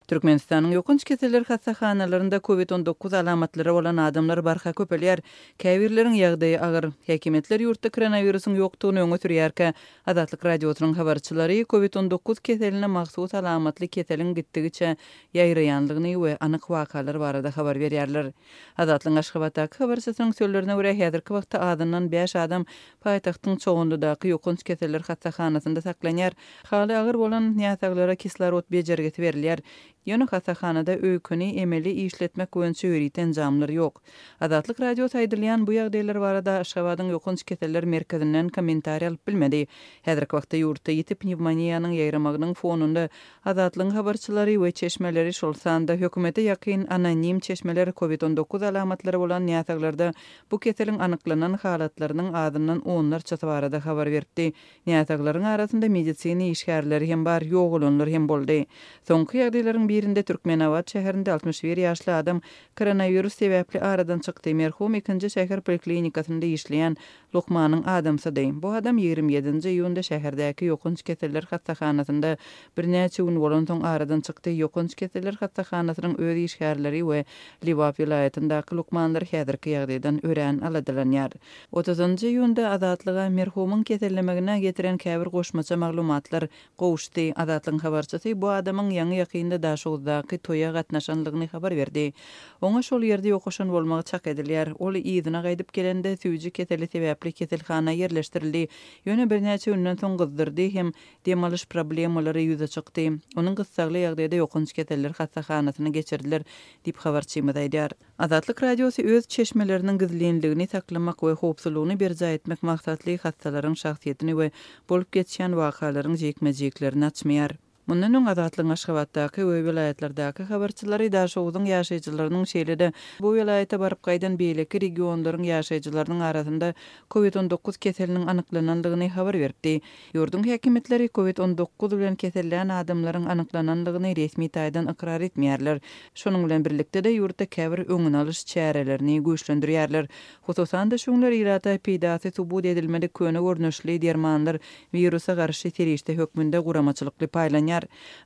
Türkmenistanyň ýokunç keseller hastaxanalarynda COVID-19 alamatlary bolan adamlar barha köpelýär. Käbirleriň ýagdaýy agyr. Häkimetler ýurtda koronawirusyň ýokdugyny öňe sürýärkä, Adatlyk radiosynyň habarçylary COVID-19 keseline mahsus alamatly keseliň gitdigiçe ýaýraýanlygyny we anyk wakalar barada habar berýärler. Adatlyň Aşgabatdaky habarçysynyň sözlerine görä häzirki wagtda adından 5 adam paýtagtyň çoğunludaky ýokunç keseller hastaxanasynda saklanýar. Haly agyr bolan ýasaglara kislorod bejergesi berilýär. Ýöne hastaxanada öýküni emeli işletmek boýunça öýriten jamlar ýok. Adatlyk radio saýdylýan bu ýagdaýlar barada Aşgabatyň ýokunç keseller merkezinden kommentari alyp bilmedi. Häzirki wagtda ýurtda ýiti pnevmoniýanyň ýaýramagynyň fonunda Adatlyň habarçylary we çeşmeleri şol sanda hökümete ýakyn anonim çeşmeler COVID-19 alamatlary bolan ýasaglarda bu keseliň anyklanan halatlarynyň adından onlarça barada habar berdi. Ýasaglaryň arasynda medisini işgärleri hem bar, ýogulanlar hem boldy. Soňky ýagdaýlaryň birinde Türkmenawat şäherinde 61 ýaşly adam koronavirus sebäpli aradan çykdy. Merhum ikinji şäher poliklinikasynda işleýän Lokmanyň adamsydy. Bu adam 27-nji ýunda şäherdäki ýokunç keseller hastaxanasynda birnäçe gün bolan soň aradan çykdy. Ýokunç keseller hastaxanasynyň öz işgärleri we Liwap vilayatyndaky Lokmanlar häzirki ýagdaýdan ören aladylanýar. 30-njy ýunda Adatlyga merhumyň kesellemegine getiren käbir goşmaça maglumatlar gowuşdy. Adatlyň habarçysy bu adamyň ýaňy ýakynda daşugdaky toýa gatnaşanlygyny habar berdi. Oňa şol ýerde ýokaşan bolmagy çak edilýär. Ol ýygyna gaýdyp gelende süýji keseli sebäpli keselhana ýerleşdirildi. Ýöne birnäçe günden soň gyzdyrdy hem demalyş problemalary ýüze çykdy. Onuň gyssagly ýagdaýda ýokunç keseller hastahanasyna geçirdiler diýip habarçymyz aýdýar. Adatlyk radiosy öz çeşmeleriniň gizlenligini saklamak we howpsuzlygyny berja etmek maksatly hastalaryň şahsiýetini we bolup geçýän wakalaryň jekmejeklerini açmaýar. Mundan öň Adatlyň Aşgabatdaky we vilayatlardaky habarçylary daşowdyň ýaşaýjylarynyň şeýlede bu vilayata baryp gaýdan beýleki regionlaryň ýaşaýjylarynyň arasynda COVID-19 keseliniň anyklananlygyny habar berdi. Ýurdun häkimetleri COVID-19 bilen kesellän adamlaryň anyklananlygyny resmi taýdan ikrar etmeýärler. Şonuň bilen birlikde-de ýurtda käbir öňüni alyş çärelerini güýçlendirýärler. Hususan da şuňlar ýa-da peýdasy subut edilmeli köne görnüşli dermanlar virusa garşy terişde hökmünde guramaçylykly paýlanýar.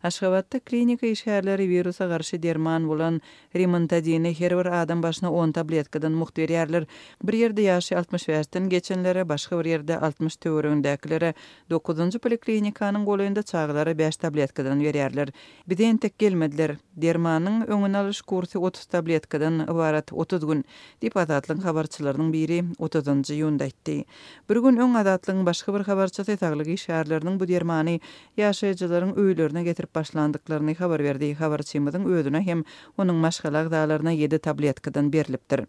Aşgabatda klinika işgärleri virusa garşy derman bolan Rimontadyny her bir adam başyna 10 tabletkadan muht berýärler. Bir ýerde ýaşy 65-den geçenlere, başga bir ýerde 60 töweründäkilere 9-njy poliklinikanyň goýunda çaglara 5 tabletkadan berýärler. Bizen tek gelmediler. Dermanyň öňüni alyş kursy 30 tabletkadan ibarat 30 gün diýip Adatlyň habarçylarynyň biri 30-njy ýunda aýtdy. Bir gün öň Adatlyň başga bir habarçysy saglyk işgärleriniň bu dermany ýaşaýjylaryň öýlerine getirip başlandyklaryny habar berdi. Habarçymyzyň özüne hem onuň maşgala agdalaryna 7 tabletkadan berilipdir.